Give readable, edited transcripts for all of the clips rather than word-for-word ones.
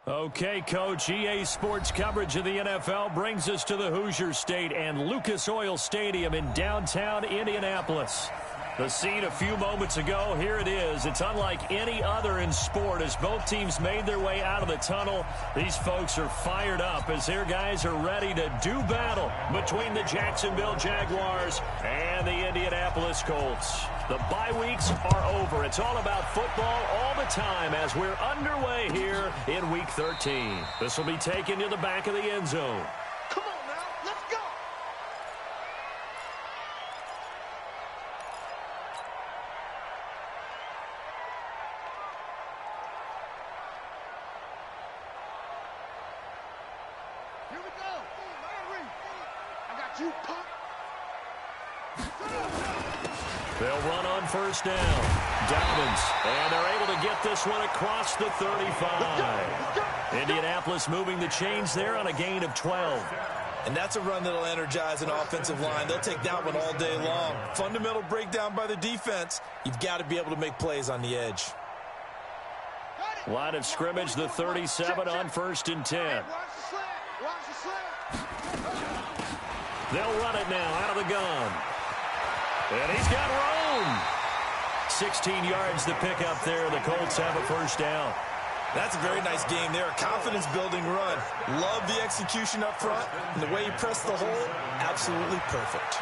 Okay, Coach, EA Sports coverage of the NFL brings us to the Hoosier State and Lucas Oil Stadium in downtown Indianapolis. The scene a few moments ago, here it is. It's unlike any other in sport as both teams made their way out of the tunnel. These folks are fired up as their guys are ready to do battle between the Jacksonville Jaguars and the Indianapolis Colts. The bye weeks are over. It's all about football all the time as we're underway here in Week 13. This will be taken to the back of the end zone. Come on now, let's go! Here we go! Larry, I got you, punk! They'll run on first down. Dobbins, and they're able to get this one across the 35. Indianapolis moving the chains there on a gain of 12. And that's a run that'll energize an offensive line. They'll take that one all day long. Fundamental breakdown by the defense. You've got to be able to make plays on the edge. Line of scrimmage, the 37 on first and 10. They'll run it now out of the gun. And he's got room. 16 yards to pick up there. The Colts have a first down. That's a very nice game there. A confidence-building run. Love the execution up front. And the way he pressed the hole, absolutely perfect.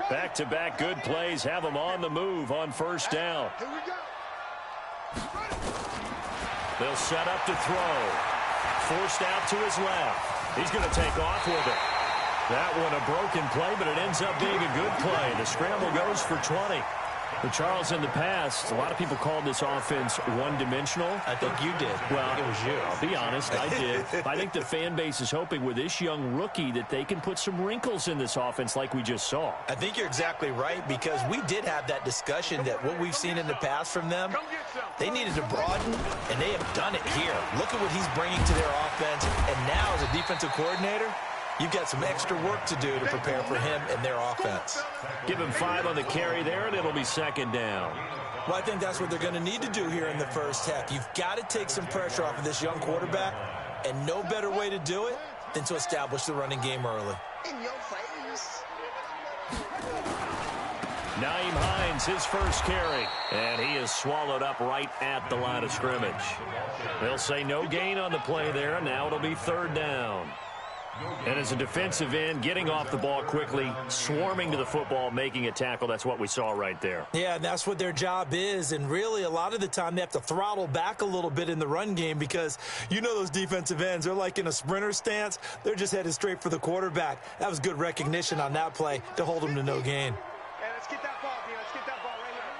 Back-to-back good plays have them on the move on first down. Here we go. They'll set up to throw. Forced out to his left. He's going to take off with it. That one a broken play, but it ends up being a good play. The scramble goes for 20. But Charles, in the past, a lot of people called this offense one-dimensional. I think you did. Well, I think it was you. I'll be honest, I did. I think the fan base is hoping with this young rookie that they can put some wrinkles in this offense like we just saw. I think you're exactly right because we did have that discussion that what we've seen in the past from them, they needed to broaden, and they have done it here. Look at what he's bringing to their offense, and now as a defensive coordinator, you've got some extra work to do to prepare for him and their offense. Give him 5 on the carry there, and it'll be second down. Well, I think that's what they're going to need to do here in the first half. You've got to take some pressure off of this young quarterback, and no better way to do it than to establish the running game early. In your face. Nyheim Hines, his first carry, and he is swallowed up right at the line of scrimmage. They'll say no gain on the play there, and now it'll be third down. And as a defensive end, getting off the ball quickly, swarming to the football, making a tackle, that's what we saw right there. Yeah, and that's what their job is. And really, a lot of the time, they have to throttle back a little bit in the run game because you know those defensive ends, they're like in a sprinter stance. They're just headed straight for the quarterback. That was good recognition on that play to hold them to no gain. Hey, let's get that ball, dude. Let's get that ball right here.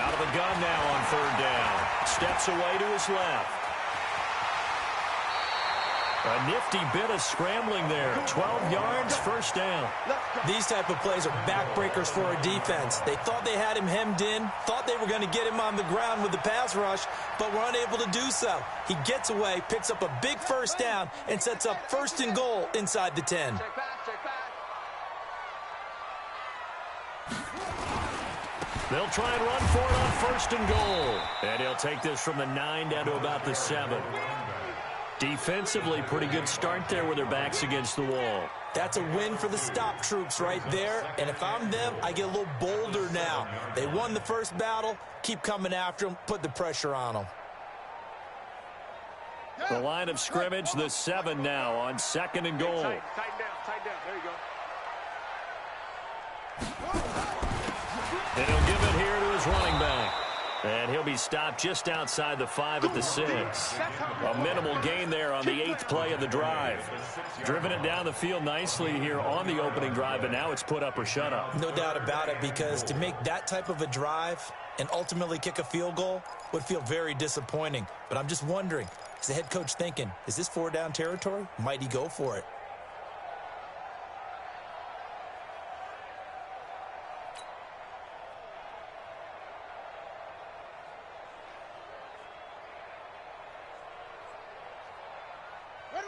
Out of the gun now on third down. Steps away to his left. A nifty bit of scrambling there. 12 yards, first down. These type of plays are backbreakers for a defense. They thought they had him hemmed in, thought they were going to get him on the ground with the pass rush, but were unable to do so. He gets away, picks up a big first down, and sets up first and goal inside the 10. They'll try and run for it on first and goal. And he'll take this from the 9 down to about the 7. Defensively, pretty good start there with their backs against the wall. That's a win for the stop troops right there. And if I'm them, I get a little bolder now. They won the first battle. Keep coming after them. Put the pressure on them. The line of scrimmage, the 7 now on second and goal. Tighten down. There you go. And he'll give it here his running back. And he'll be stopped just outside the 5 at the 6. A minimal gain there on the 8th play of the drive. Driven it down the field nicely here on the opening drive, but now it's put up or shut up. No doubt about it, because to make that type of a drive and ultimately kick a field goal would feel very disappointing. But I'm just wondering, is the head coach thinking, is this 4-down territory? Might he go for it?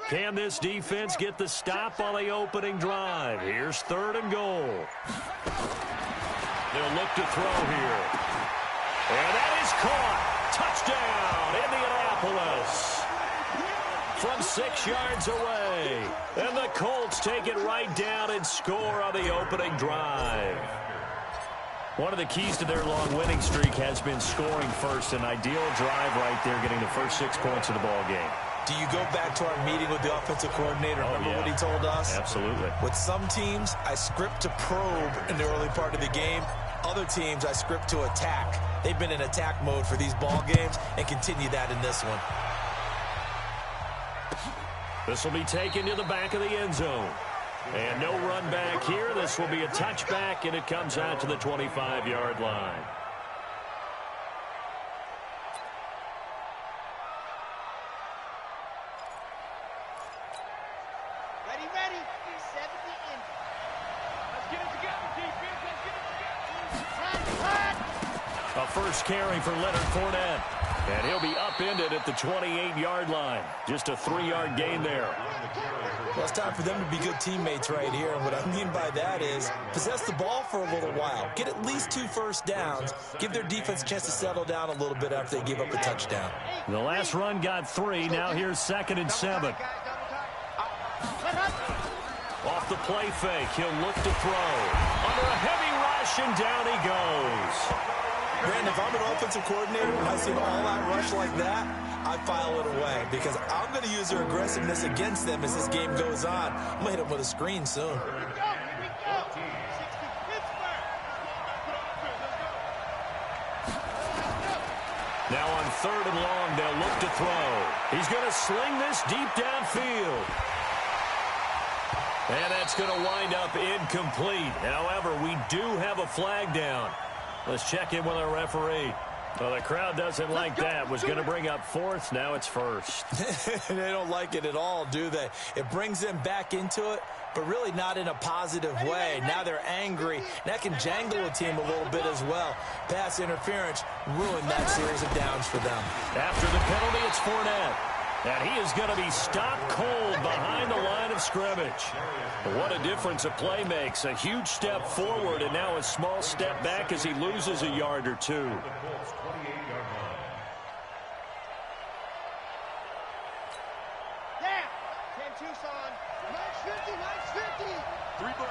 Can this defense get the stop on the opening drive? Here's 3rd and goal. They'll look to throw here. And that is caught. Touchdown, Indianapolis. From 6 yards away. And the Colts take it right down and score on the opening drive. One of the keys to their long winning streak has been scoring first. An ideal drive right there, getting the first 6 points of the ball game. Do you go back to our meeting with the offensive coordinator? Remember what he told us? Absolutely. With some teams, I script to probe in the early part of the game. Other teams, I script to attack. They've been in attack mode for these ball games and continue that in this one. This will be taken to the back of the end zone. And no run back here. This will be a touchback, and it comes out to the 25-yard line. A first carry for Leonard Fournette. And he'll be upended at the 28-yard line. Just a 3-yard gain there. Well, it's time for them to be good teammates right here. And what I mean by that is possess the ball for a little while. Get at least 2 first downs. Give their defense a chance to settle down a little bit after they give up a touchdown. The last run got 3. Now here's 2nd and 7. Off the play fake. He'll look to throw. Under a heavy rush, and down he goes. Brandon, if I'm an offensive coordinator and I see an all-out rush like that, I file it away because I'm going to use their aggressiveness against them as this game goes on. I'm going to hit them with a screen soon. Now on 3rd and long, they'll look to throw. He's going to sling this deep downfield. And that's going to wind up incomplete. However, we do have a flag down. Let's check in with our referee. Well, the crowd doesn't like that. Was going to bring up 4th. Now it's 1st. They don't like it at all, do they? It brings them back into it, but really not in a positive way. Now they're angry. That can jangle a team a little bit as well. Pass interference ruined that series of downs for them. After the penalty, it's Fournette. And he is going to be stopped cold behind the line of scrimmage. What a difference a play makes. A huge step forward and now a small step back as he loses a yard or 2. Yeah, 10 Tucson. Nice 50, nice 50. 3 bud.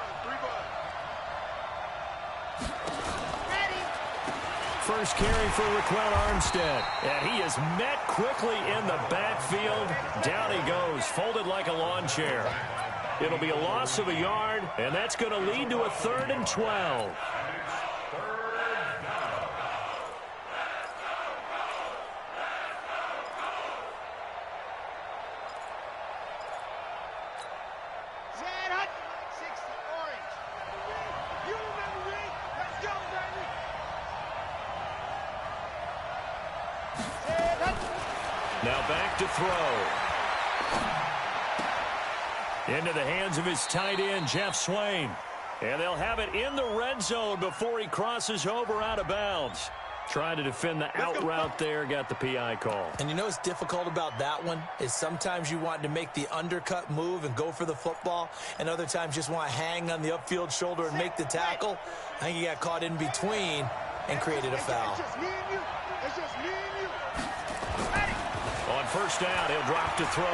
First carry for Raquel Armstead. And he is met quickly in the backfield. Down he goes, folded like a lawn chair. It'll be a loss of a yard, and that's going to lead to a 3rd and 12. Now back to throw. Into the hands of his tight end, Jeff Swain. And they'll have it in the red zone before he crosses over out of bounds. Trying to defend the out route there, got the PI call. And you know what's difficult about that one is sometimes you want to make the undercut move and go for the football, and other times just want to hang on the upfield shoulder and make the tackle. I think he got caught in between and created a foul. On first down, he'll drop to throw.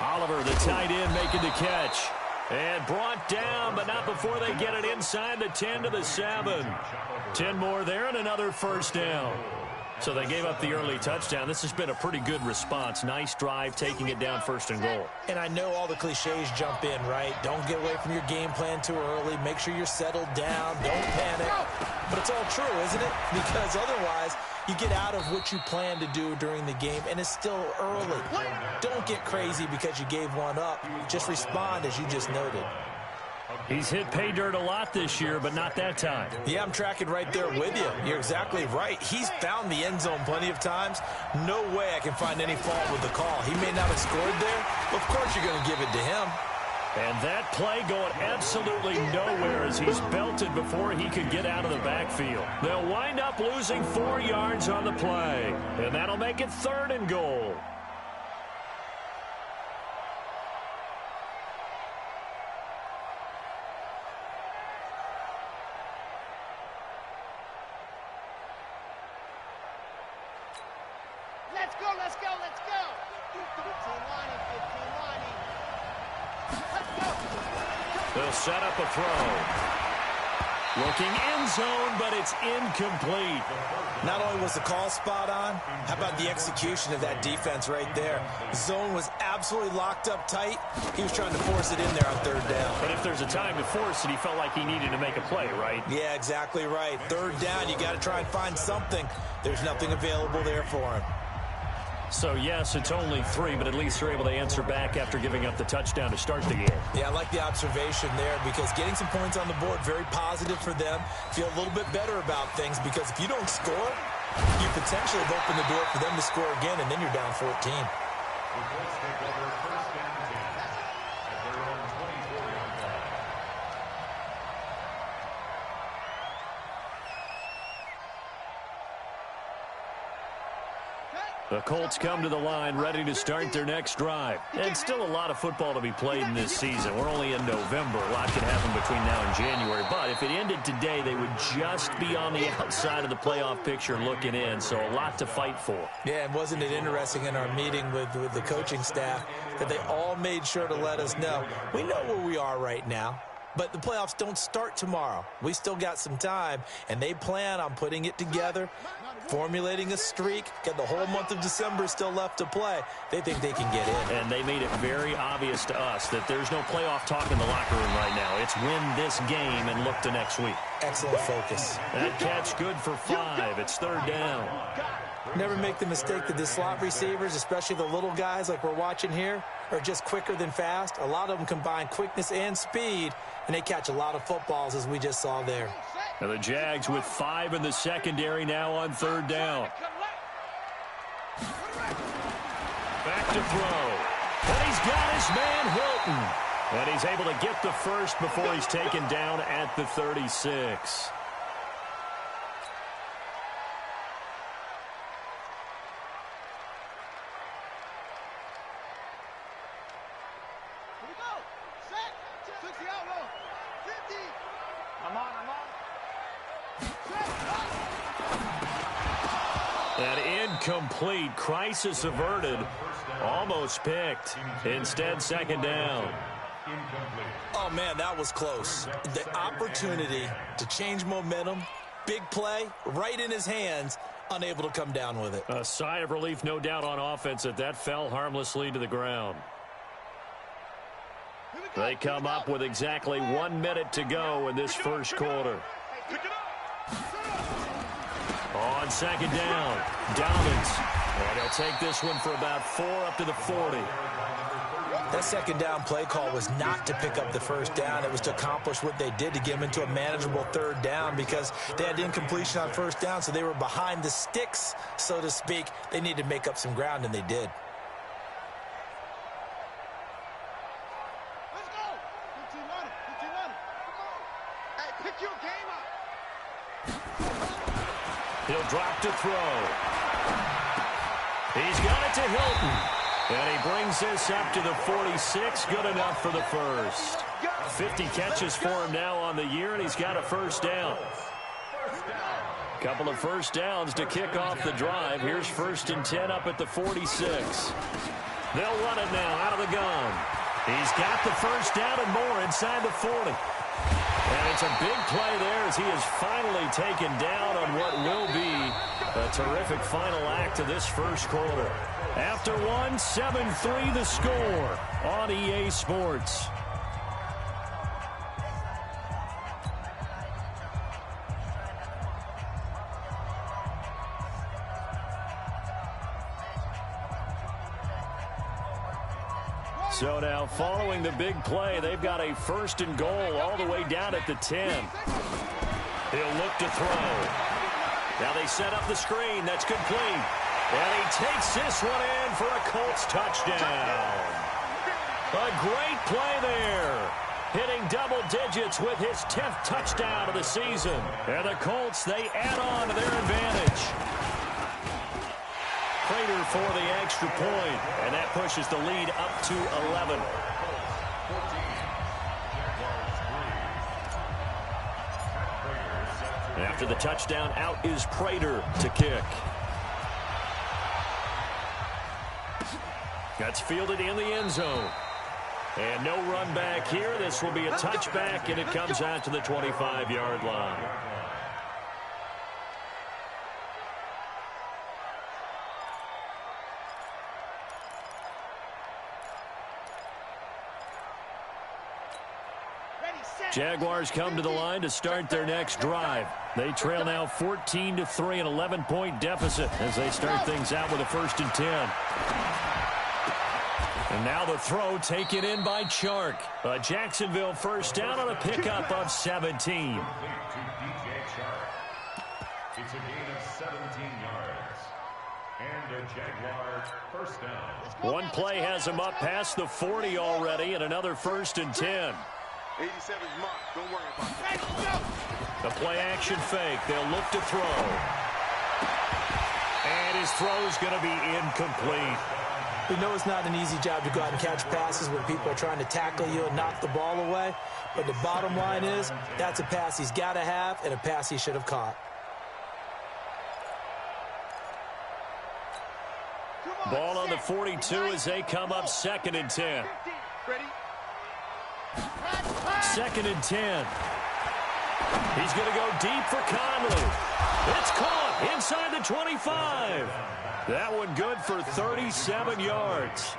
Oliver, the tight end, making the catch. And brought down, but not before they get it inside the 10 to the 7. 10 more there and another first down. So they gave up the early touchdown. This has been a pretty good response. Nice drive, taking it down 1st and goal. And I know all the cliches jump in, right? Don't get away from your game plan too early. Make sure you're settled down. Don't panic. But it's all true, isn't it? Because otherwise, you get out of what you plan to do during the game, and it's still early. Don't get crazy because you gave one up. Just respond, as you just noted. He's hit pay dirt a lot this year, but not that time. Yeah, I'm tracking right there with you. You're exactly right. He's found the end zone plenty of times. No way I can find any fault with the call. He may not have scored there, but of course you're going to give it to him. And that play going absolutely nowhere as he's belted before he could get out of the backfield. They'll wind up losing 4 yards on the play, and that'll make it 3rd and goal. Let's go, let's go, let's go. 15 lining, 15 lining. Let's go. They'll set up a throw. Looking end zone, but it's incomplete. Not only was the call spot on, how about the execution of that defense right there? The zone was absolutely locked up tight. He was trying to force it in there on 3rd down. But if there's a time to force it, he felt like he needed to make a play, right? Yeah, exactly right. 3rd down, you got to try and find something. There's nothing available there for him. So, yes, it's only 3, but at least they're able to answer back after giving up the touchdown to start the game. Yeah, I like the observation there because getting some points on the board, very positive for them. Feel a little bit better about things because if you don't score, you potentially have opened the door for them to score again, and then you're down 14. The Colts come to the line ready to start their next drive. And still a lot of football to be played in this season. We're only in November. A lot can happen between now and January. But if it ended today, they would just be on the outside of the playoff picture looking in. So a lot to fight for. Yeah, and wasn't it interesting in our meeting with the coaching staff that they all made sure to let us know, we know where we are right now. But the playoffs don't start tomorrow. We still got some time, and they plan on putting it together, formulating a streak, got the whole month of December still left to play. They think they can get in. And they made it very obvious to us that there's no playoff talk in the locker room right now. It's win this game and look to next week. Excellent focus. That catch good for 5. It's 3rd down. Never make the mistake that the slot receivers, especially the little guys like we're watching here, are just quicker than fast. A lot of them combine quickness and speed, and they catch a lot of footballs, as we just saw there. Now the Jags with 5 in the secondary now on 3rd down. Back to throw. And he's got his man Hilton. And he's able to get the first before he's taken down at the 36. And incomplete. Crisis averted. Almost picked. Instead, 2nd down. Oh, man, that was close. The opportunity to change momentum, big play, right in his hands, unable to come down with it. A sigh of relief, no doubt, on offense that fell harmlessly to the ground. They come up with exactly 1 minute to go in this first quarter. On 2nd down, Dobbins. And he'll take this one for about 4 up to the 40. That 2nd down play call was not to pick up the 1st down. It was to accomplish what they did to get them into a manageable 3rd down because they had incompletion on 1st down, so they were behind the sticks, so to speak. They needed to make up some ground, and they did. Let's go. 15 running, 15 running. Hey, pick your game up. He'll drop to throw. He's got it to Hilton. And he brings this up to the 46. Good enough for the first. 50 catches for him now on the year, and he's got a 1st down. Couple of 1st downs to kick off the drive. Here's 1st and 10 up at the 46. They'll run it now out of the gun. He's got the 1st down and more inside the 40. And it's a big play there as he is finally taken down on what will be a terrific final act of this first quarter. After one, 7-3 the score on EA Sports. So now, following the big play, they've got a 1st and goal all the way down at the 10. He'll look to throw. Now they set up the screen. That's complete. And he takes this one in for a Colts touchdown. A great play there. Hitting double digits with his 10th touchdown of the season. And the Colts, they add on to their advantage. Prater for the extra point, and that pushes the lead up to 11. After the touchdown, out is Prater to kick. That's fielded in the end zone. And no run back here. This will be a touchback, and it comes out to the 25-yard line. Jaguars come to the line to start their next drive. They trail now 14-3, an 11-point deficit as they start things out with a 1st and 10. And now the throw taken in by Chark. A Jacksonville first down on a pickup of 17. It's a gain of 17 yards. And a Jaguar first down. One play has him up past the 40 already, and another 1st and 10. 87's mark. Don't worry about it. The play action fake. They'll look to throw. And his throw is going to be incomplete. We know it's not an easy job to go out and catch passes when people are trying to tackle you and knock the ball away. But the bottom line is that's a pass he's got to have and a pass he should have caught. Ball on the 42 as they come up 2nd and 10. Ready? 2nd and 10. He's going to go deep for Conley. It's caught inside the 25. That one good for 37 yards.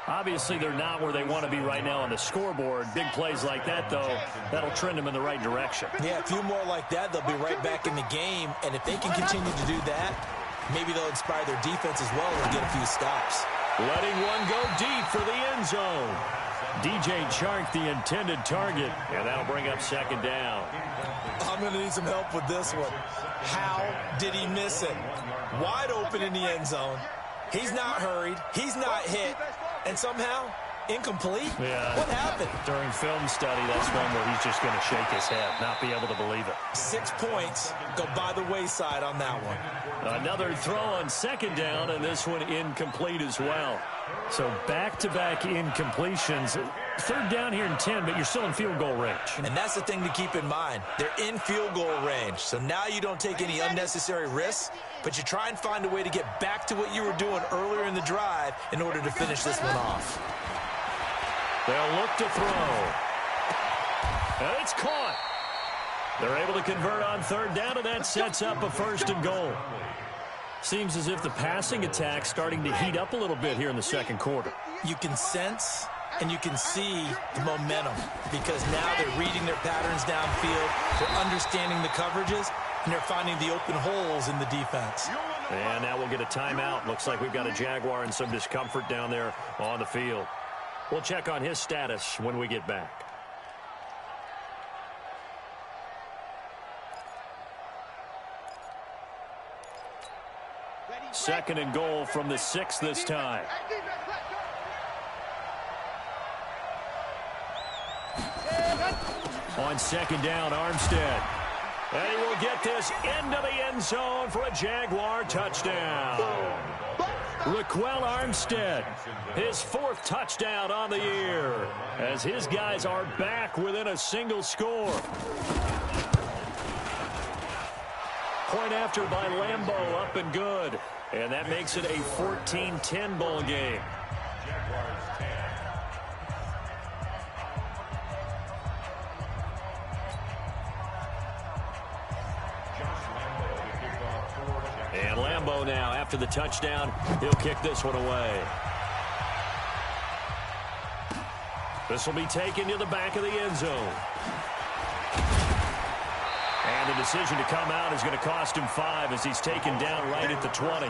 Obviously, they're not where they want to be right now on the scoreboard. Big plays like that, though, that'll trend them in the right direction. Yeah, a few more like that, they'll be right back in the game. And if they can continue to do that, maybe they'll inspire their defense as well and get a few stops. Letting one go deep for the end zone. DJ Chark, the intended target, and that'll bring up 2nd down. I'm going to need some help with this one. How did he miss it? Wide open in the end zone. He's not hurried. He's not hit. And somehow, incomplete? Yeah. What happened? During film study, that's one where he's just going to shake his head, not be able to believe it. 6 points go by the wayside on that one. Another throw on 2nd down, and this one incomplete as well. So back-to-back incompletions. 3rd down here and 10, but you're still in field goal range. And that's the thing to keep in mind. They're in field goal range. So now you don't take any unnecessary risks, but you try and find a way to get back to what you were doing earlier in the drive in order to finish this one off. They'll look to throw. And it's caught. They're able to convert on 3rd down, and that sets up a 1st and goal. Seems as if the passing attack's starting to heat up a little bit here in the 2nd quarter. You can sense and you can see the momentum because now they're reading their patterns downfield, they're understanding the coverages, and they're finding the open holes in the defense. And now we'll get a timeout. Looks like we've got a Jaguar in some discomfort down there on the field. We'll check on his status when we get back. Second and goal from the 6 this time. On 2nd down, Armstead. And he will get this into the end zone for a Jaguar touchdown. Raquel Armstead, his 4th touchdown on the year, as his guys are back within a single score. Point after by Lambeau, up and good. And that makes it a 14-10 ball game. Jaguars 10. And Lambeau now, after the touchdown, he'll kick this one away. This will be taken to the back of the end zone. And the decision to come out is going to cost him 5 as he's taken down right at the 20.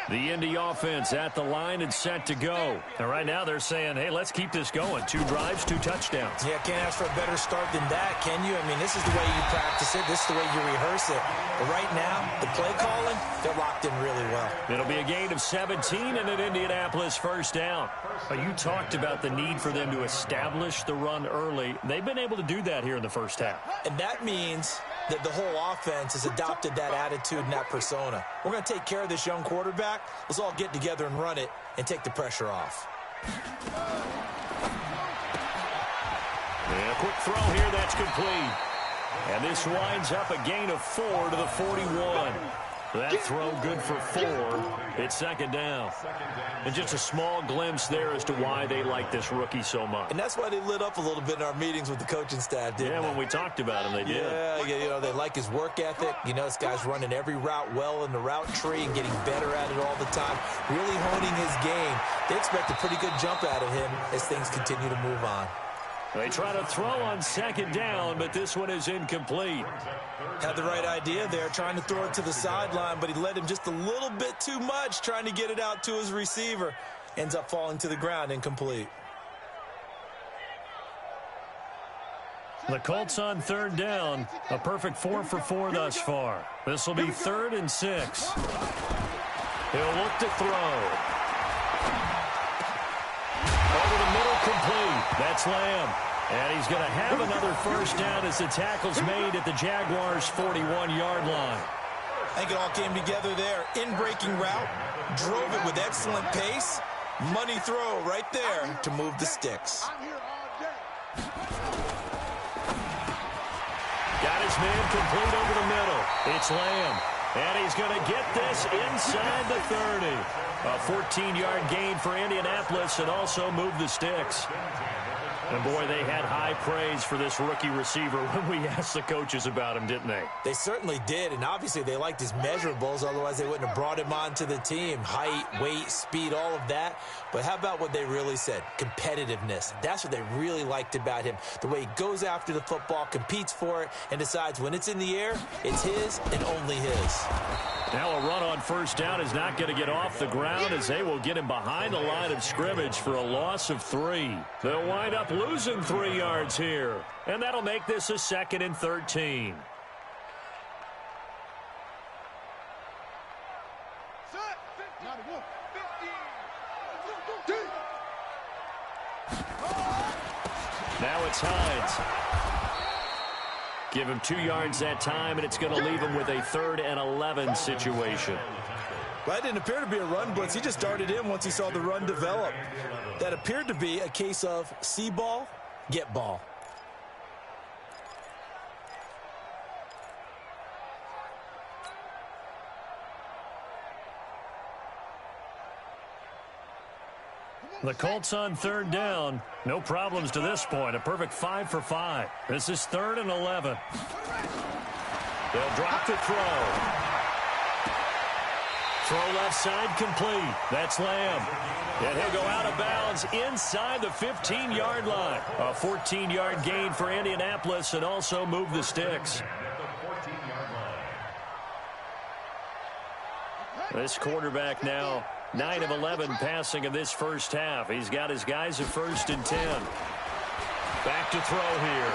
The Indy offense at the line and set to go. And right now they're saying, hey, let's keep this going. 2 drives, 2 touchdowns. Yeah, can't ask for a better start than that, can you? I mean, this is the way you practice it. This is the way you rehearse it. But right now, the play calling, they're locked in really well. It'll be a gain of 17 and an Indianapolis first down. You talked about the need for them to establish the run early. They've been able to do that here in the first half. And that means that the whole offense has adopted that attitude and that persona. We're going to take care of this young quarterback. Let's all get together and run it and take the pressure off. And a quick throw here, that's complete. And this winds up a gain of 4 to the 41. That throw good for 4. It's second down. And just a small glimpse there as to why they like this rookie so much. And that's why they lit up a little bit in our meetings with the coaching staff, didn't they? When we talked about him, they did. Yeah, you know, they like his work ethic. You know, this guy's running every route well in the route tree and getting better at it all the time, really honing his game. They expect a pretty good jump out of him as things continue to move on. They try to throw on second down, but this one is incomplete. Had the right idea there, trying to throw it to the sideline, but he led him just a little bit too much, trying to get it out to his receiver. Ends up falling to the ground, incomplete. The Colts on third down, a perfect 4 for 4 thus far. This will be 3rd and 6. He'll look to throw. Over the middle, complete. That's Lamb. And he's going to have another first down as the tackle's made at the Jaguars' 41-yard line. I think it all came together there. In-breaking route, drove it with excellent pace. Money throw right there to move the sticks. Got his man complete over the middle. It's Lamb. And he's going to get this inside the 30. A 14-yard gain for Indianapolis and also move the sticks. And, boy, they had high praise for this rookie receiver when we asked the coaches about him, didn't they? They certainly did, and obviously they liked his measurables. Otherwise, they wouldn't have brought him onto the team. Height, weight, speed, all of that. But how about what they really said? Competitiveness. That's what they really liked about him. The way he goes after the football, competes for it, and decides when it's in the air, it's his and only his. Now a run on first down is not going to get off the ground as they will get him behind the line of scrimmage for a loss of 3. They'll wind up losing 3 yards here, and that'll make this a 2nd and 13. Now it's Hines. Give him 2 yards that time, and it's going to leave him with a 3rd and 11 situation. Well, that didn't appear to be a run blitz. He just darted in once he saw the run develop. That appeared to be a case of see ball, get ball. The Colts on third down. No problems to this point. A perfect 5 for 5. This is 3rd and 11. They'll drop the throw. Throw left side complete. That's Lamb. And he'll go out of bounds inside the 15-yard line. A 14-yard gain for Indianapolis and also move the sticks. This quarterback now 9 of 11 passing in this first half. He's got his guys at 1st and 10. Back to throw here.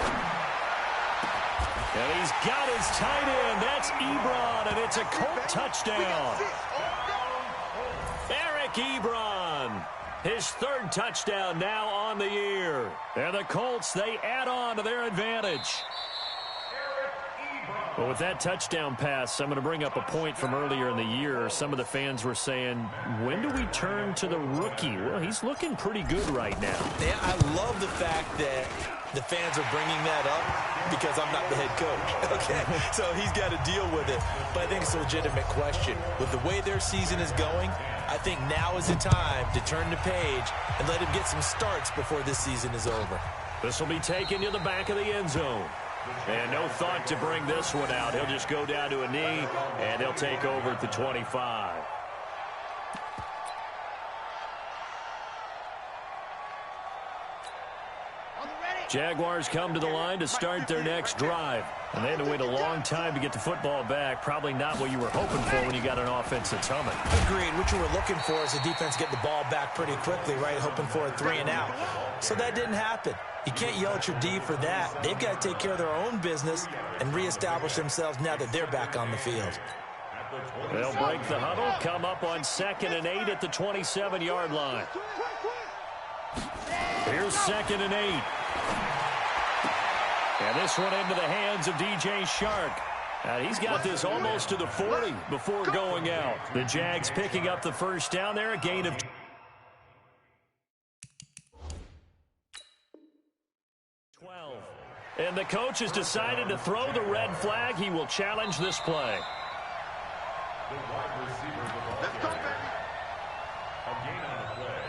And he's got his tight end. That's Ebron, and it's a Colt touchdown. Eric Ebron, his 3rd touchdown now on the year. And the Colts, they add on to their advantage. Well, with that touchdown pass, I'm going to bring up a point from earlier in the year. Some of the fans were saying, when do we turn to the rookie? Well, he's looking pretty good right now. Yeah, I love the fact that the fans are bringing that up because I'm not the head coach. Okay, so he's got to deal with it. But I think it's a legitimate question. With the way their season is going, I think now is the time to turn the page and let him get some starts before this season is over. This will be taken to the back of the end zone. And no thought to bring this one out. He'll just go down to a knee, and he'll take over at the 25. Jaguars come to the line to start their next drive. And they had to wait a long time to get the football back. Probably not what you were hoping for when you got an offense that's humming. Agreed. What you were looking for is the defense get the ball back pretty quickly, right? Hoping for a 3 and out. So that didn't happen. You can't yell at your D for that. They've got to take care of their own business and reestablish themselves now that they're back on the field. They'll break the huddle, come up on 2nd and 8 at the 27-yard line. Here's 2nd and 8. And this one into the hands of DJ Shark. And he's got this almost to the 40 before going out. The Jags picking up the first down there, a gain of 12. And the coach has decided to throw the red flag. He will challenge this play. The wide receiver with the ball carrier. A gain on the play.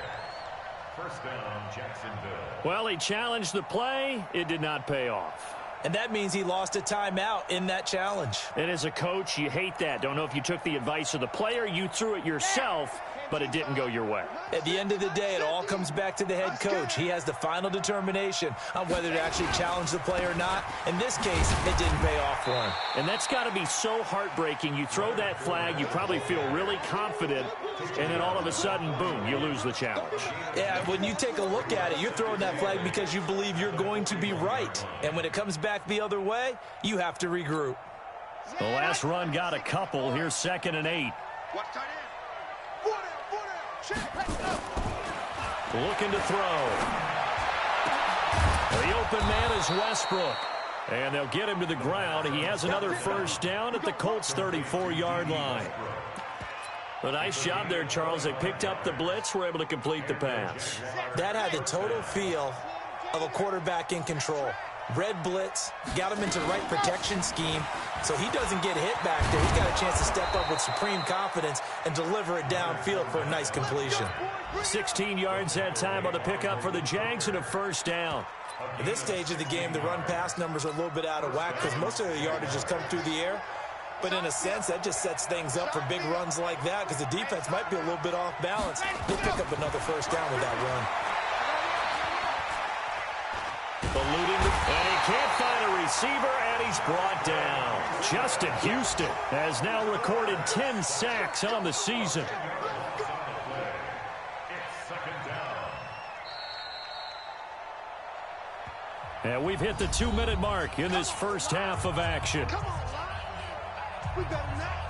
First down, Jacksonville. Well, he challenged the play. It did not pay off. And that means he lost a timeout in that challenge. And as a coach, you hate that. Don't know if you took the advice of the player, you threw it yourself, but it didn't go your way. At the end of the day, it all comes back to the head coach. He has the final determination on whether to actually challenge the play or not. In this case, it didn't pay off for him. And that's got to be so heartbreaking. You throw that flag, you probably feel really confident, and then all of a sudden, boom, you lose the challenge. Yeah, when you take a look at it, you're throwing that flag because you believe you're going to be right. And when it comes back the other way, you have to regroup. The last run got a couple. Here's 2nd and 8. Looking to throw. The open man is Westbrook. And they'll get him to the ground. He has another first down at the Colts' 34-yard line. A nice job there, Charles. They picked up the blitz, were able to complete the pass. That had the total feel of a quarterback in control. Red blitz, got him into the right protection scheme, so he doesn't get hit back there. He's got a chance to step up with supreme confidence and deliver it downfield for a nice completion. 16 yards that time on the pickup for the Jags and a first down. At this stage of the game, the run-pass numbers are a little bit out of whack because most of the yardage has come through the air. But in a sense, that just sets things up for big runs like that because the defense might be a little bit off balance. They'll pick up another first down with that run. Eluding, and he can't find a receiver, and he's brought down. Justin Houston has now recorded 10 sacks on the season. And we've hit the 2-minute mark in this first half of action. Come on, Lions. We better not.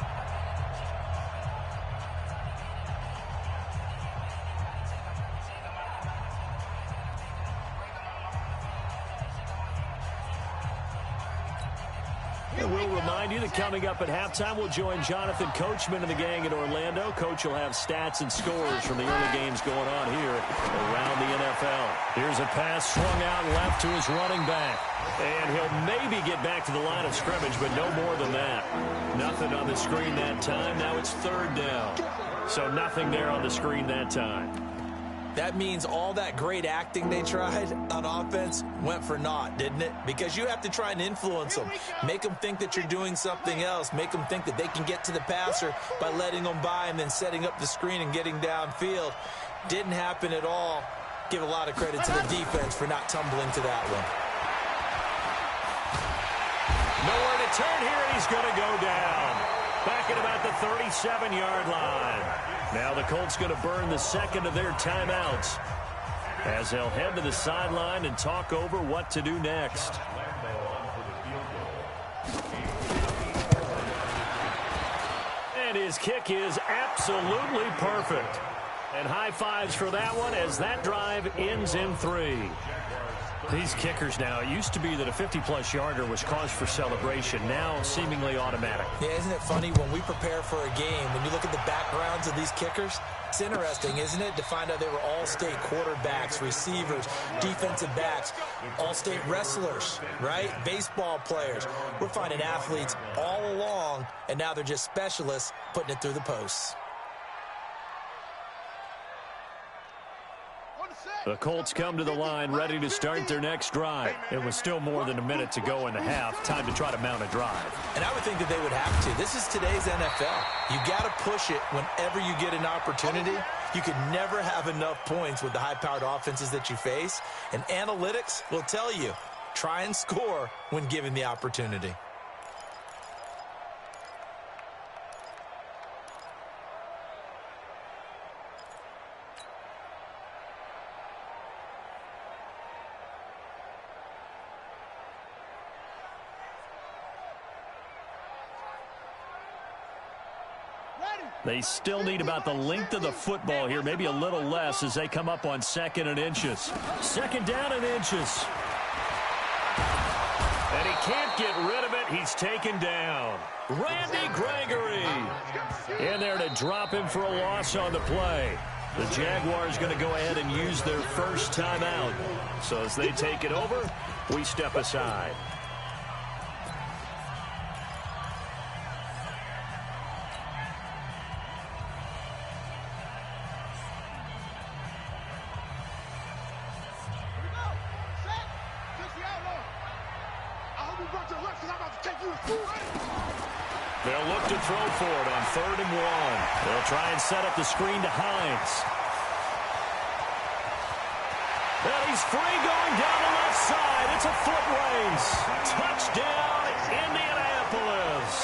And we'll remind you that coming up at halftime, we'll join Jonathan Coachman and the gang in Orlando. Coach will have stats and scores from the early games going on here around the NFL. Here's a pass swung out left to his running back. And he'll maybe get back to the line of scrimmage, but no more than that. Nothing on the screen that time. Now it's 3rd down. So nothing there on the screen that time. That means all that great acting they tried on offense went for naught, didn't it? Because you have to try and influence them. Make them think that you're doing something else. Make them think that they can get to the passer by letting them by and then setting up the screen and getting downfield. Didn't happen at all. Give a lot of credit to the defense for not tumbling to that one. Nowhere to turn here, and he's going to go down. Back at about the 37-yard line. Now the Colts going to burn the second of their timeouts as they'll head to the sideline and talk over what to do next. And his kick is absolutely perfect. And high fives for that one as that drive ends in 3. These kickers now, it used to be that a 50-plus yarder was cause for celebration. Now seemingly automatic. Yeah, isn't it funny when we prepare for a game, when you look at the backgrounds of these kickers, it's interesting, isn't it, to find out they were all-state quarterbacks, receivers, defensive backs, all-state wrestlers, right? Baseball players. We're finding athletes all along, and now they're just specialists putting it through the posts. The Colts come to the line ready to start their next drive. It was still more than a minute to go in the half. Time to try to mount a drive. And I would think that they would have to. This is today's NFL. You got to push it whenever you get an opportunity. You can never have enough points with the high-powered offenses that you face. And analytics will tell you, try and score when given the opportunity. They still need about the length of the football here, maybe a little less as they come up on 2nd and inches. 2nd down and inches. And he can't get rid of it. He's taken down. Randy Gregory in there to drop him for a loss on the play. The Jaguars going to go ahead and use their first timeout. So as they take it over, we step aside. They'll look to throw for it on 3rd and 1. They'll try and set up the screen to Hines. And he's free going down the left side. It's a foot race. Touchdown, Indianapolis.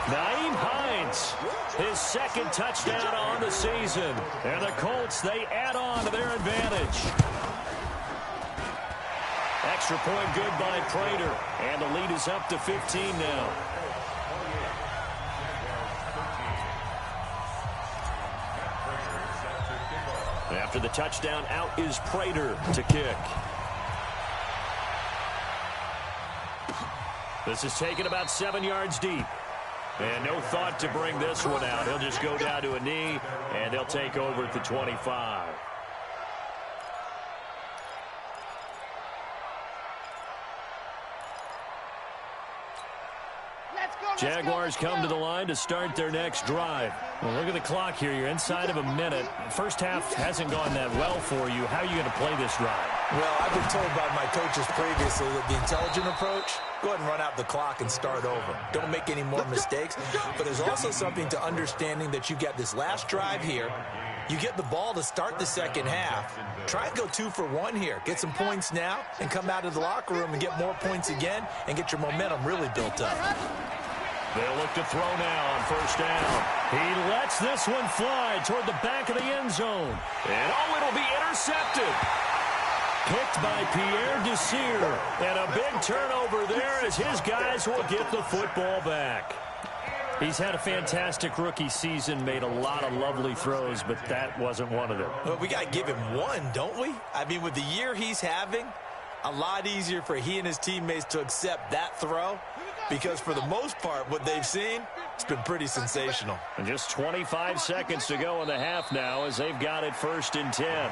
Nyheim Hines, his 2nd touchdown on the season. And the Colts, they add on to their advantage. Extra point good by Prater. And the lead is up to 15 now. After the touchdown, out is Prater to kick. This is taken about 7 yards deep. And no thought to bring this one out. He'll just go down to a knee, and they'll take over at the 25. Jaguars come to the line to start their next drive. Well, look at the clock here. You're inside of a minute. First half hasn't gone that well for you. How are you going to play this drive? Well, I've been told by my coaches previously that the intelligent approach, go ahead and run out the clock and start over. Don't make any more mistakes. But there's also something to understanding that you got this last drive here. You get the ball to start the second half. Try and go 2 for 1 here. Get some points now and come out of the locker room and get more points again and get your momentum really built up. They'll look to throw now on 1st down. He lets this one fly toward the back of the end zone. And, oh, it'll be intercepted. Picked by Pierre Desir. And a big turnover there as his guys will get the football back. He's had a fantastic rookie season, made a lot of lovely throws, but that wasn't one of them. Well, we got to give him one, don't we? I mean, with the year he's having, a lot easier for he and his teammates to accept that throw. Because for the most part, what they've seen, it's been pretty sensational. And just 25 seconds to go in the half now as they've got it 1st and 10.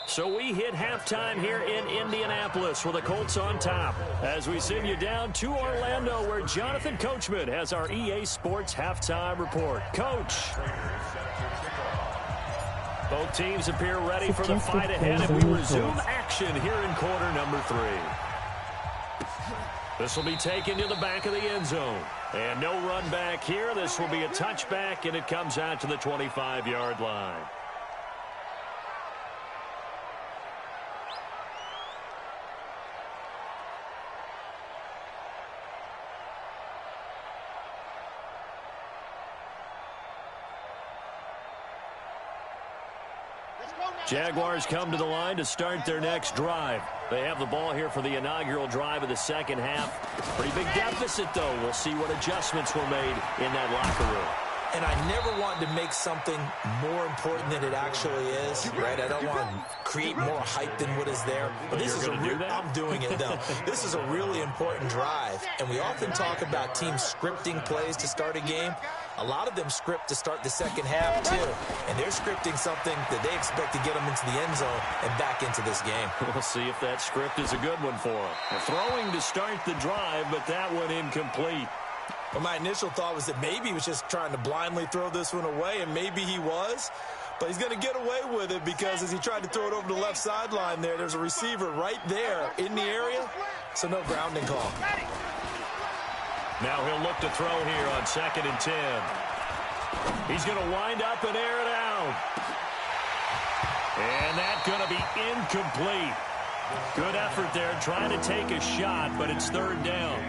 So we hit halftime here in Indianapolis with the Colts on top as we send you down to Orlando where Jonathan Coachman has our EA Sports halftime report. Coach. Both teams appear ready for the fight ahead, and we resume action here in quarter number 3. This will be taken to the back of the end zone. And no run back here. This will be a touchback, and it comes out to the 25-yard line. Jaguars come to the line to start their next drive. They have the ball here for the inaugural drive of the second half. Pretty big deficit, though. We'll see what adjustments were made in that locker room. And I never want to make something more important than it actually is, right? I don't want to create more hype than what is there. But this is I'm doing it, though. This is a really important drive. And we often talk about teams scripting plays to start a game. A lot of them script to start the second half, too. And they're scripting something that they expect to get them into the end zone and back into this game. We'll see if that script is a good one for them. Throwing to start the drive, but that one incomplete. Well, my initial thought was that maybe he was just trying to blindly throw this one away, and maybe he was. But he's going to get away with it because as he tried to throw it over the left sideline there's a receiver right there in the area, so no grounding call. Now he'll look to throw here on 2nd and 10. He's going to wind up and air it out. And that's going to be incomplete. Good effort there, trying to take a shot, but it's 3rd down.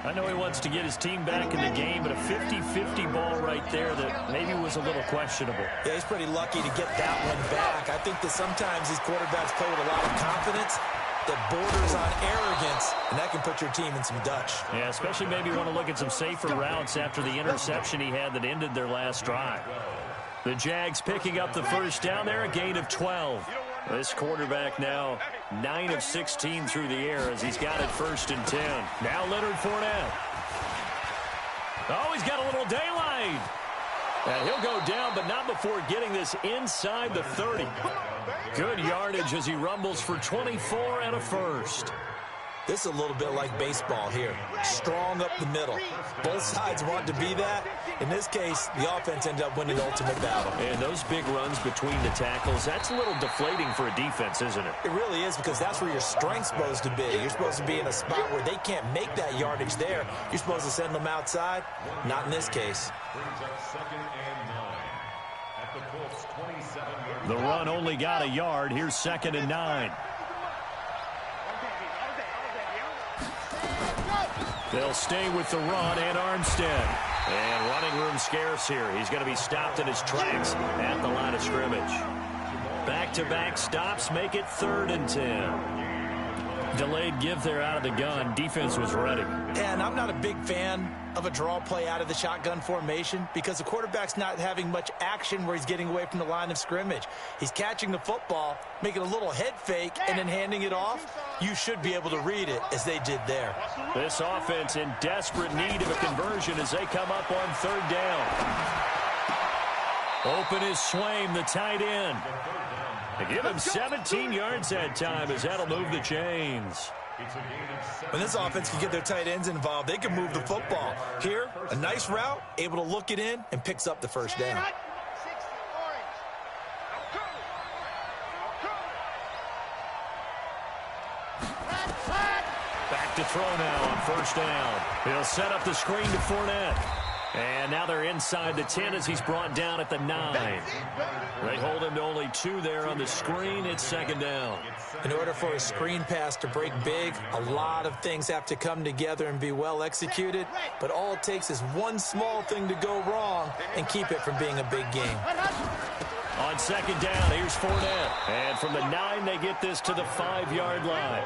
I know he wants to get his team back in the game, but a 50-50 ball right there that maybe was a little questionable. Yeah, he's pretty lucky to get that one back. I think that sometimes these quarterbacks play with a lot of confidence that borders on arrogance, and that can put your team in some Dutch. Yeah, especially maybe want to look at some safer routes after the interception he had that ended their last drive. The Jags picking up the 1st down there, a gain of 12. This quarterback now 9 of 16 through the air as he's got it 1st and 10. Now Leonard Fournette. Oh, he's got a little daylight. And he'll go down, but not before getting this inside the 30. Good yardage as he rumbles for 24 and a 1st. This is a little bit like baseball here. Strong up the middle. Both sides want to be that. In this case, the offense ended up winning the ultimate battle. And those big runs between the tackles, that's a little deflating for a defense, isn't it? It really is, because that's where your strength's supposed to be. You're supposed to be in a spot where they can't make that yardage there. You're supposed to send them outside. Not in this case. The run only got a yard. Here's 2nd and 9. They'll stay with the run and Armstead. And running room scarce here. He's going to be stopped in his tracks at the line of scrimmage. Back-to-back stops make it 3rd and 10. Delayed give there out of the gun. Defense was ready. And I'm not a big fan of a draw play out of the shotgun formation because the quarterback's not having much action where he's getting away from the line of scrimmage. He's catching the football, making a little head fake, and then handing it off. You should be able to read it as they did there. This offense in desperate need of a conversion as they come up on 3rd down. Open is Swaim, the tight end. They give him 17 yards that time as that'll move the chains. When this offense can get their tight ends involved, they can move the football. Here, a nice route, able to look it in, and picks up the 1st down. Back to throw now on 1st down. He'll set up the screen to Fournette. And now they're inside the 10 as he's brought down at the 9. They hold him to only 2 there on the screen. It's 2nd down. In order for a screen pass to break big, a lot of things have to come together and be well executed. But all it takes is one small thing to go wrong and keep it from being a big game. On 2nd down, here's Fournette. And from the 9, they get this to the 5-yard line.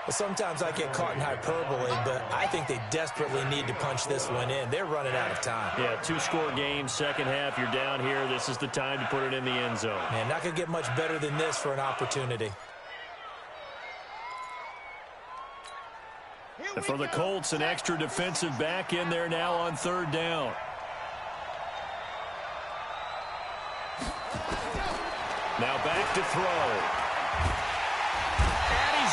Well, sometimes I get caught in hyperbole, but I think they desperately need to punch this one in. They're running out of time. Yeah, 2-score game, second half, you're down here. This is the time to put it in the end zone. Man, not going to get much better than this for an opportunity. And for the Colts, an extra defensive back in there now on 3rd down. Now back to throw.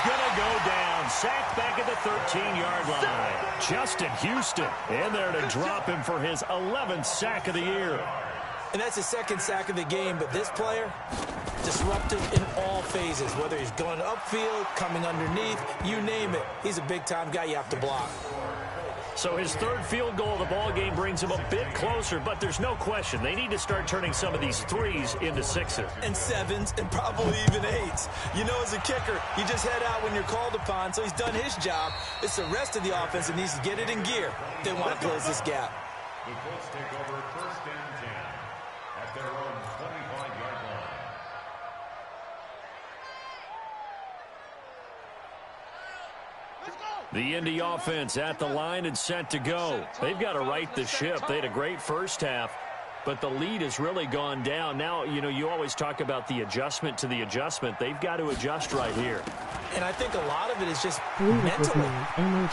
Going to go down. Sacked back at the 13-yard line. Justin Houston in there to drop him for his 11th sack of the year. And that's his 2nd sack of the game, but this player, disruptive in all phases, whether he's going upfield, coming underneath, you name it. He's a big-time guy you have to block. So his 3rd field goal of the ball game brings him a bit closer, but there's no question they need to start turning some of these 3s into 6s. And 7s and probably even 8s. You know, as a kicker, you just head out when you're called upon, so he's done his job. It's the rest of the offense that needs to get it in gear if they want to close this gap. The Colts take over 1st and 10 at their own 25-yard line. Let's go! The Indy offense at the line and set to go. They've got to right the ship. They had a great first half, but the lead has really gone down. Now, you know, you always talk about the adjustment to the adjustment. They've got to adjust right here. And I think a lot of it is just mentally.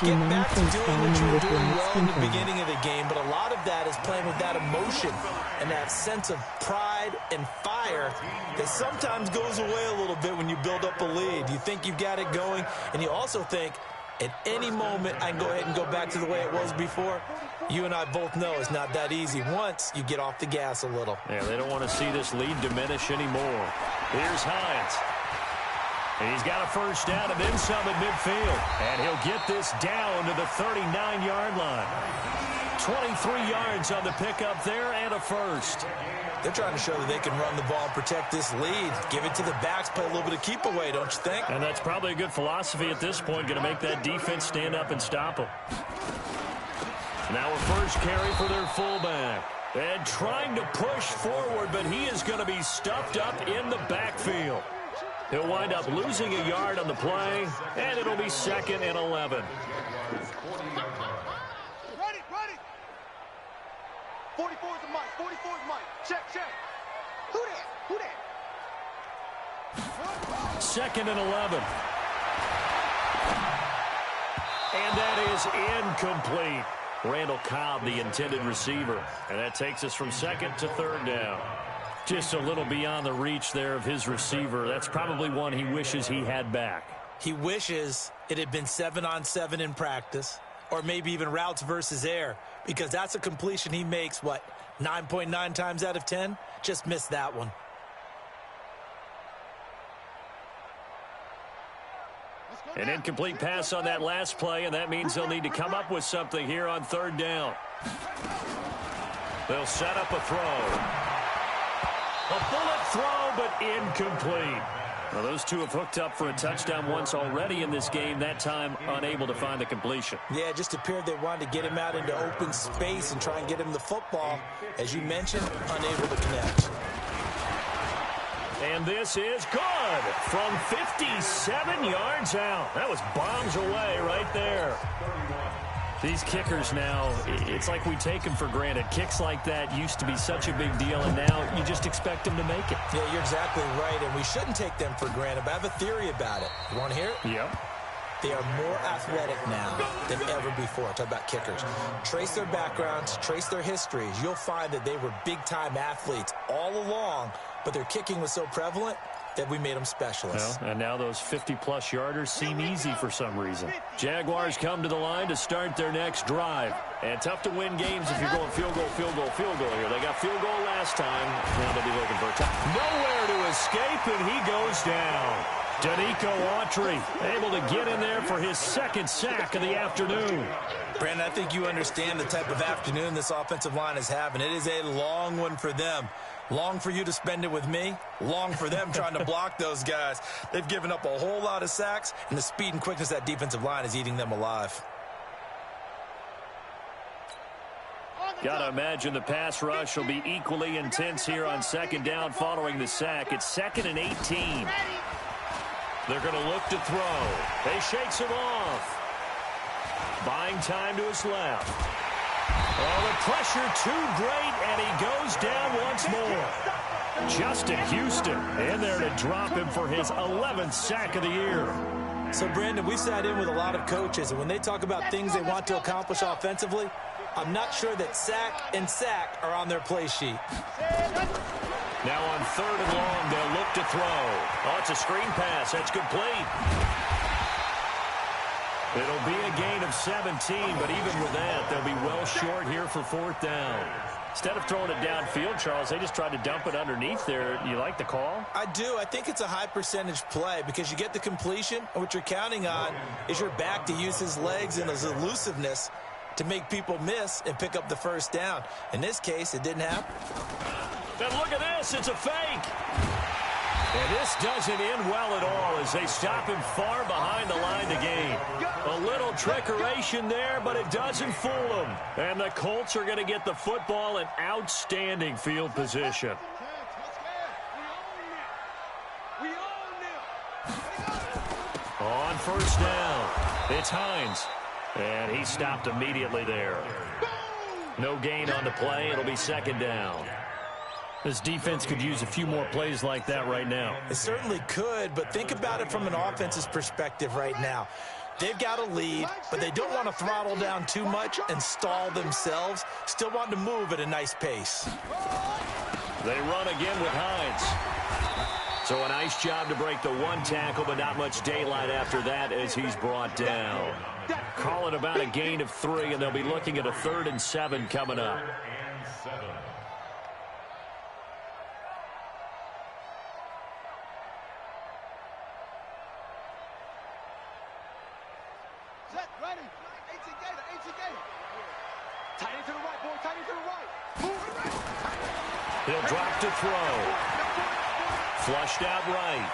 Get back to doing what you were doing well in the beginning of the game, but a lot of that is playing with that emotion and that sense of pride and fire that sometimes goes away a little bit when you build up a lead. You think you've got it going, and you also think, at any moment, I can go ahead and go back to the way it was before. You and I both know it's not that easy once you get off the gas a little. Yeah, they don't want to see this lead diminish anymore. Here's Hines. And he's got a first down and then some at midfield. And he'll get this down to the 39-yard line. 23 yards on the pickup there and a first. They're trying to show that they can run the ball and protect this lead. Give it to the backs, play a little bit of keep away, don't you think? And that's probably a good philosophy at this point, going to make that defense stand up and stop them. Now a first carry for their fullback. And trying to push forward, but he is going to be stuffed up in the backfield. He'll wind up losing a yard on the play, and it'll be 2nd and 11. Ready. 44 is the mic. 44 is Mike. Check. Who that? 2nd and 11. And that is incomplete. Randall Cobb, the intended receiver. And that takes us from 2nd to 3rd down. Just a little beyond the reach there of his receiver. That's probably one he wishes he had back. He wishes it had been 7-on-7 in practice, or maybe even routes versus air, because that's a completion he makes, 9.9 times out of 10? Just missed that one. An incomplete pass on that last play, and that means they'll need to come up with something here on 3rd down. They'll set up a throw. A bullet throw, but incomplete. Well, those two have hooked up for a touchdown once already in this game, that time unable to find the completion. Yeah, it just appeared they wanted to get him out into open space and try and get him the football. As you mentioned, unable to connect. And this is good from 57 yards out. That was bombs away right there. These kickers now, it's like we take them for granted. Kicks like that used to be such a big deal, and now you just expect them to make it. Yeah, you're exactly right, and we shouldn't take them for granted, but I have a theory about it. You want to hear it? Yep. They are more athletic now than ever before. Talk about kickers. Trace their backgrounds, trace their histories. You'll find that they were big-time athletes all along, but their kicking was so prevalent that we made them specialists. Well, and now those 50-plus yarders seem easy for some reason. Jaguars come to the line to start their next drive. And tough to win games if you're going field goal here. They got field goal last time. Now they'll be looking for a touchdown. Nowhere to escape, and he goes down. Danico Autry able to get in there for his 2nd sack of the afternoon. Brandon, I think you understand the type of afternoon this offensive line is having. It is a long one for them. Long for you to spend it with me. Long for them trying to block those guys. They've given up a whole lot of sacks, and the speed and quickness of that defensive line is eating them alive. Got to imagine the pass rush will be equally intense here on 2nd down following the sack. It's 2nd and 18. They're going to look to throw. They shakes him off. Buying time to his left. Oh, the pressure too great, and he goes down once more. Justin Houston in there to drop him for his 11th sack of the year. So, Brandon, we sat in with a lot of coaches, and when they talk about things they want to accomplish offensively, I'm not sure that sack and sack are on their play sheet. Now on 3rd and long, they'll look to throw. Oh, it's a screen pass. That's complete. It'll be a gain of 17, but even with that, they'll be well short here for 4th down. Instead of throwing it downfield, Charles, they just tried to dump it underneath there. You like the call? I do. I think it's a high percentage play because you get the completion, and what you're counting on is your back to use his legs and his elusiveness to make people miss and pick up the 1st down. In this case, it didn't happen. And look at this. It's a fake. And this doesn't end well at all as they stop him far behind the line to gain. A little trickeration there, but it doesn't fool him. And the Colts are going to get the football in outstanding field position. On 1st down. It's Hines. And he stopped immediately there. No gain on the play. It'll be second down. This defense could use a few more plays like that right now. It certainly could, but think about it from an offense's perspective right now. They've got a lead, but they don't want to throttle down too much and stall themselves. Still want to move at a nice pace. They run again with Hines. So a nice job to break the one tackle, but not much daylight after that as he's brought down. Call it about a gain of 3, and they'll be looking at a 3rd and 7 coming up. Set, ready. 18 gator, 18 gator. Tight end to the right, boy, tight end to the right. Move it right. He'll drop to throw. Flushed out right.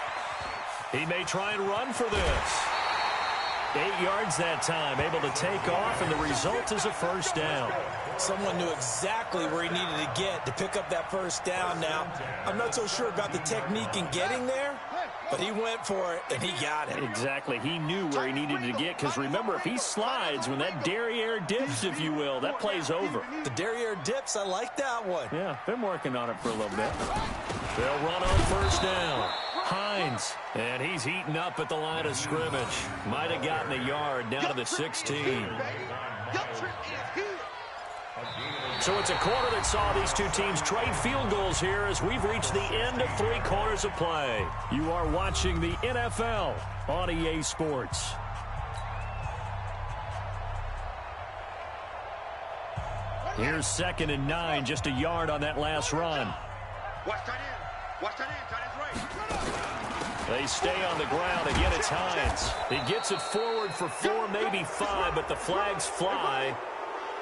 He may try and run for this. 8 yards that time, able to take off, and the result is a first down. Someone knew exactly where he needed to get to pick up that first down now. I'm not so sure about the technique in getting there, but he went for it, and he got it. Exactly. He knew where he needed to get, because remember, if he slides, when that derriere dips, if you will, that play's over. The derriere dips, I like that one. Yeah, been working on it for a little bit. They'll run on first down. Hines, and he's heating up at the line of scrimmage. Might have gotten a yard down to the 16. So it's a quarter that saw these two teams trade field goals here as we've reached the end of 3 quarters of play. You are watching the NFL on EA Sports. Here's 2nd and 9, just a yard on that last run. Watch tight end. Watch tight end. Tight end's right. They stay on the ground. Again, it's Hines. He gets it forward for 4, maybe 5, but the flags fly.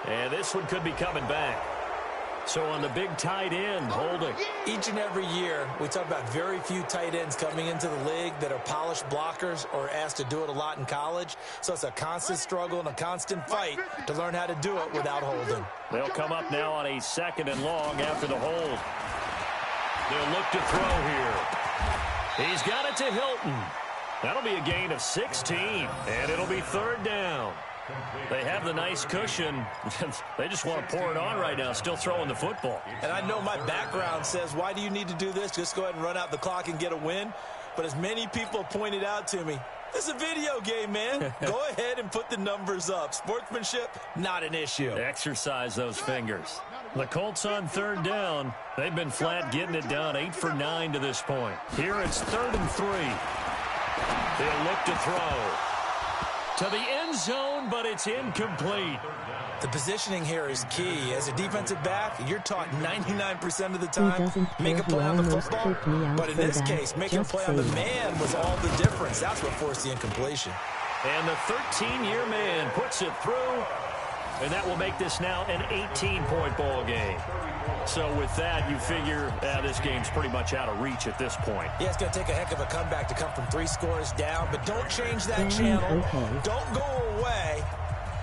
And this one could be coming back. So on the big tight end, holding. Each and every year, we talk about very few tight ends coming into the league that are polished blockers or asked to do it a lot in college. So it's a constant struggle and a constant fight to learn how to do it without holding. They'll come up now on a 2nd and long after the hold. They'll look to throw here. He's got it to Hilton. That'll be a gain of 16, and it'll be 3rd down. They have the nice cushion. They just want to pour it on right now, still throwing the football. And I know my background says, why do you need to do this? Just go ahead and run out the clock and get a win. But as many people pointed out to me, this is a video game, man. Go ahead and put the numbers up. Sportsmanship, not an issue. Exercise those fingers. The Colts on 3rd down. They've been flat getting it down, 8 for 9 to this point. Here it's 3rd and 3. They'll look to throw. To the end zone, but it's incomplete. The positioning here is key. As a defensive back, you're taught 99% of the time, make a play on the football. But in this case, making a play on the man was all the difference. That's what forced the incompletion. And the 13-year man puts it through, and that will make this now an 18-point ball game. So with that, you figure this game's pretty much out of reach at this point. Yeah, it's going to take a heck of a comeback to come from 3 scores down, but don't change that channel. Don't go away.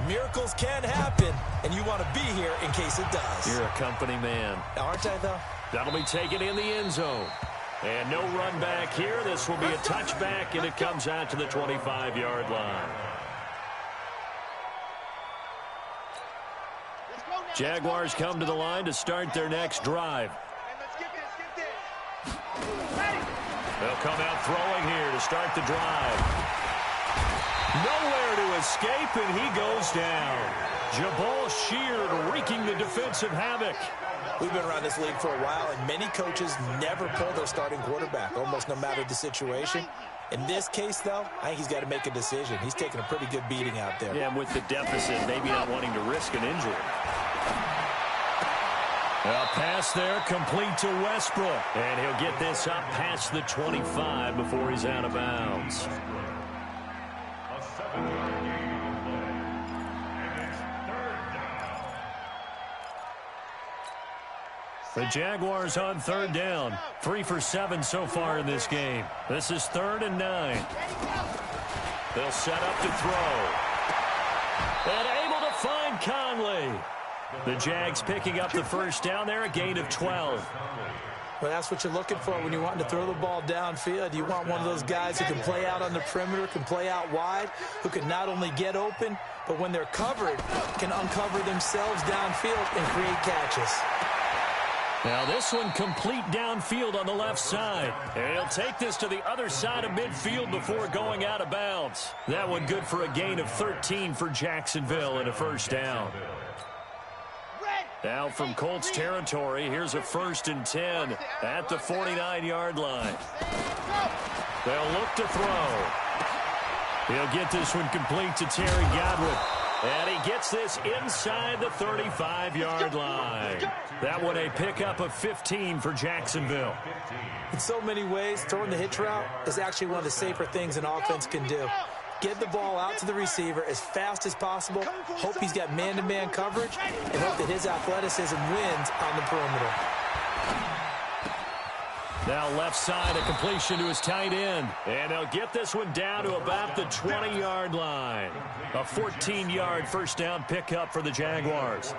Miracles can happen, and you want to be here in case it does. You're a company man. Aren't I, though? That'll be taken in the end zone. And no run back here. This will be a touchback, and it comes out to the 25-yard line. Jaguars come to the line to start their next drive. They'll come out throwing here to start the drive. Nowhere to escape, and he goes down. Jabal Sheard wreaking the defensive havoc. We've been around this league for a while, and many coaches never pull their starting quarterback, almost no matter the situation. In this case, though, I think he's got to make a decision. He's taking a pretty good beating out there. Yeah, and with the deficit, maybe not wanting to risk an injury. A pass there, complete to Westbrook. And he'll get this up past the 25 before he's out of bounds. A 7-yard gain on the play. And it's 3rd down. The Jaguars on 3rd down. 3 for 7 so far in this game. This is 3rd and 9. They'll set up to throw. And able to find Conley. The Jags picking up the first down there, a gain of 12. Well, that's what you're looking for when you want to throw the ball downfield. You want one of those guys who can play out on the perimeter, can play out wide, who can not only get open, but when they're covered, can uncover themselves downfield and create catches. Now this one complete downfield on the left side. And he'll take this to the other side of midfield before going out of bounds. That one good for a gain of 13 for Jacksonville and a first down. Now from Colts territory, here's a 1st and 10 at the 49-yard line. They'll look to throw. He'll get this one complete to Terry Godwin. And he gets this inside the 35-yard line. That one a pickup of 15 for Jacksonville. In so many ways, throwing the hitch route is actually one of the safer things an offense can do. Get the ball out to the receiver as fast as possible, hope he's got man-to-man coverage, and hope that his athleticism wins on the perimeter. Now left side, a completion to his tight end. And they'll get this one down to about the 20-yard line. A 14-yard first down pickup for the Jaguars.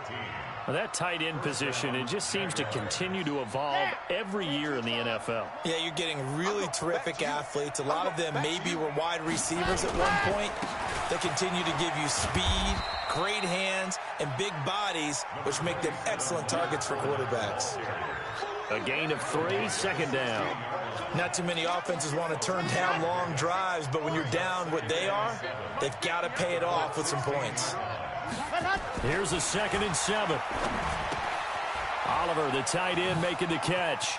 Well, that tight end position, it just seems to continue to evolve every year in the NFL. Yeah, you're getting really terrific athletes. A lot of them maybe were wide receivers at one point. They continue to give you speed, great hands, and big bodies, which make them excellent targets for quarterbacks. A gain of 3, 2nd down. Not too many offenses want to turn down long drives, but when you're down what they are, they've got to pay it off with some points. Here's a 2nd and 7. Oliver, the tight end, making the catch.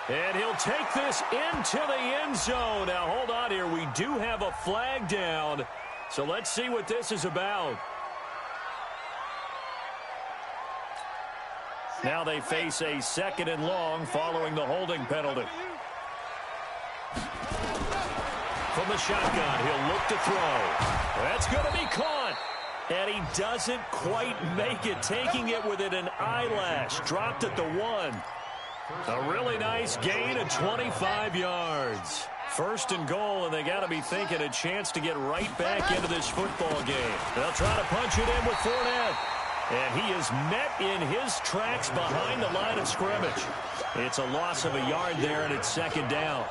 And he'll take this into the end zone. Now, hold on here. We do have a flag down. So let's see what this is about. Now they face a 2nd and long following the holding penalty. From the shotgun, he'll look to throw. That's going to be caught. And he doesn't quite make it, taking it within an eyelash. Dropped at the 1. A really nice gain of 25 yards. 1st and goal, and they got to be thinking a chance to get right back into this football game. They'll try to punch it in with Fournette. And he is met in his tracks behind the line of scrimmage. It's a loss of a yard there, and it's 2nd down.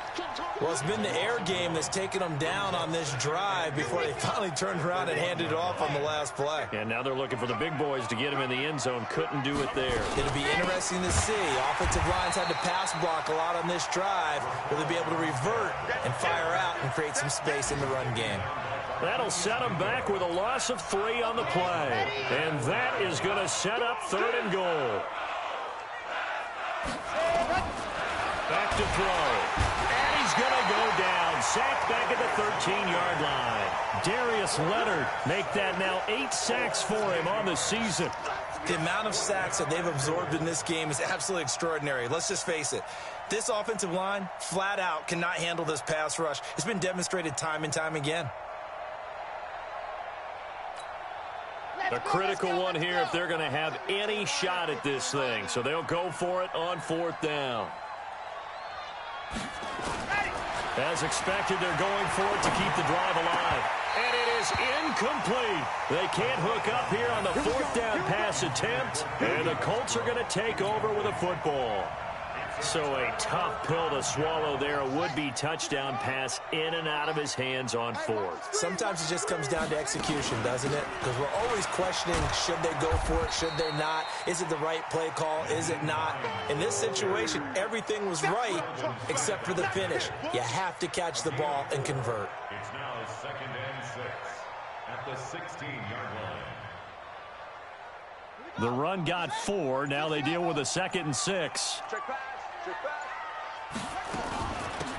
Well, it's been the air game that's taken them down on this drive before they finally turned around and handed it off on the last play. And now they're looking for the big boys to get him in the end zone. Couldn't do it there. It'll be interesting to see. Offensive lines had to pass block a lot on this drive. Will they be able to revert and fire out and create some space in the run game? That'll set them back with a loss of 3 on the play. And that is going to set up 3rd and goal. Back to throw. And he's going to go down. Sacked back at the 13-yard line. Darius Leonard make that now 8 sacks for him on the season. The amount of sacks that they've absorbed in this game is absolutely extraordinary. Let's just face it. This offensive line, flat out, cannot handle this pass rush. It's been demonstrated time and time again. A critical one here if they're going to have any shot at this thing. So they'll go for it on 4th down. As expected, they're going for it to keep the drive alive. And it is incomplete. They can't hook up here on the 4th down pass attempt. And the Colts are going to take over with a football. So a tough pill to swallow there. A would-be touchdown pass in and out of his hands on 4th. Sometimes it just comes down to execution, doesn't it? Because we're always questioning, should they go for it, should they not? Is it the right play call, is it not? In this situation, everything was right except for the finish. You have to catch the ball and convert. It's now 2nd and 6 at the 16-yard line. The run got 4. Now they deal with a 2nd and 6.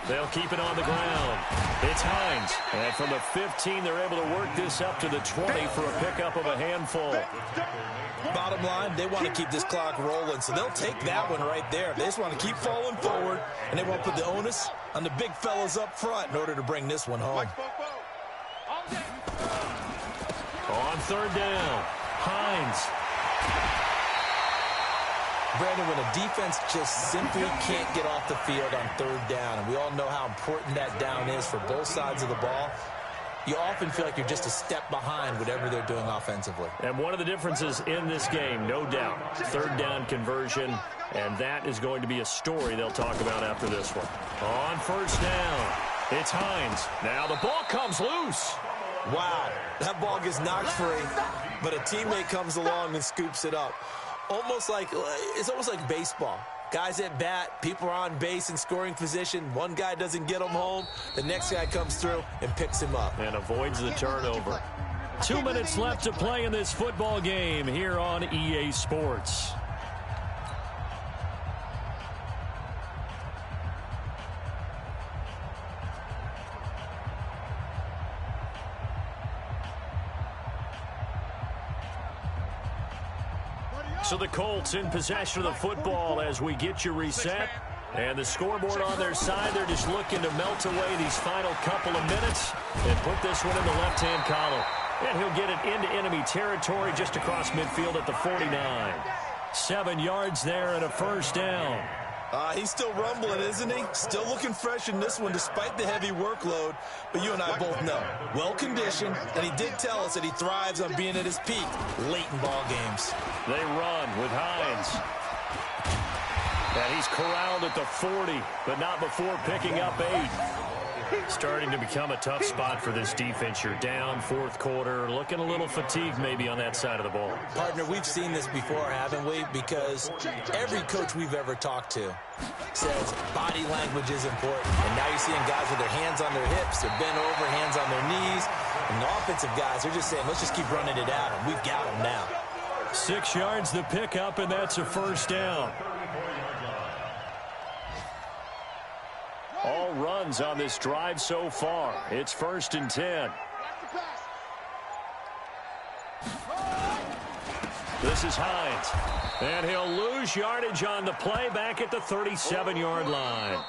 They'll keep it on the ground. It's Hines. And from the 15, they're able to work this up to the 20 for a pickup of a handful. Bottom line, they want to keep this clock rolling, so they'll take that one right there. They just want to keep falling forward, and they won't put the onus on the big fellas up front in order to bring this one home. On 3rd down, Hines. Brandon, when a defense just simply can't get off the field on 3rd down, and we all know how important that down is for both sides of the ball, you often feel like you're just a step behind whatever they're doing offensively. And one of the differences in this game, no doubt, third down conversion, and that is going to be a story they'll talk about after this one. On first down, it's Hines. Now the ball comes loose. Wow, that ball gets knocked free, but a teammate comes along and scoops it up. It's almost like baseball. Guys at bat, people are on base in scoring position. One guy doesn't get him home. The next guy comes through and picks him up. And avoids the turnover. 2 minutes left to play in this football game here on EA Sports. So the Colts in possession of the football as we get you reset. And the scoreboard on their side, they're just looking to melt away these final couple of minutes and put this one in the left-hand column. And he'll get it into enemy territory just across midfield at the 49. 7 yards there and a first down. He's still rumbling, isn't he? Still looking fresh in this one despite the heavy workload. But you and I both know, well-conditioned, and he did tell us that he thrives on being at his peak late in ball games. They run with Hines. And he's corralled at the 40, but not before picking up 8. Starting to become a tough spot for this defense. You're down fourth quarter, looking a little fatigued maybe on that side of the ball. Partner, we've seen this before, haven't we? Because every coach we've ever talked to says body language is important. And now you're seeing guys with their hands on their hips, they're bent over, hands on their knees. And the offensive guys are just saying, let's just keep running it at them. We've got them now. 6 yards the pickup, and that's a first down. All runs on this drive so far. It's 1st and 10. This is Hines. And he'll lose yardage on the play back at the 37-yard line.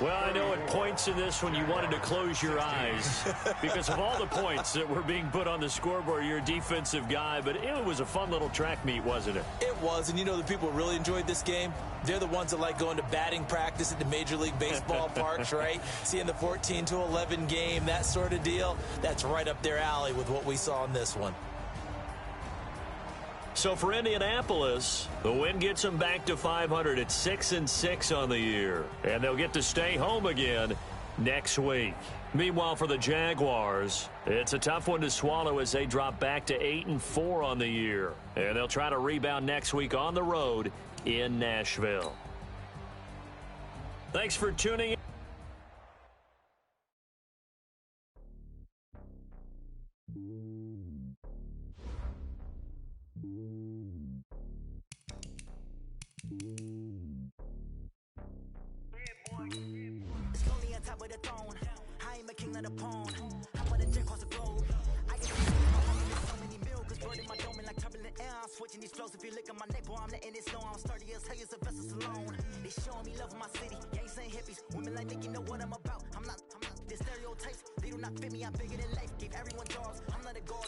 Well, I know at points in this one you wanted to close your eyes because of all the points that were being put on the scoreboard. You're a defensive guy, but it was a fun little track meet, wasn't it? It was, and you know the people who really enjoyed this game? They're the ones that like going to batting practice at the Major League Baseball parks, right? Seeing the 14-11 game, that sort of deal. That's right up their alley with what we saw in this one. So for Indianapolis, the win gets them back to 500 at 6-6 on the year. And they'll get to stay home again next week. Meanwhile, for the Jaguars, it's a tough one to swallow as they drop back to 8-4 on the year. And they'll try to rebound next week on the road in Nashville. Thanks for tuning in. It's lonely on top of the throne. I am a king of the pawn. I put a jet across the globe. I get so many mil, cause bird in my dome and like turbulent air. I'm switching these flows. If you look at my neck, boy, I'm letting it slow. I'm sturdy as hell as a vessel alone. They showing me love in my city. Gangs and hippies. Women like Nick, you know what I'm about. I'm not the stereotypes. They do not fit me. I'm bigger than life. Gave everyone jobs. I'm not a god.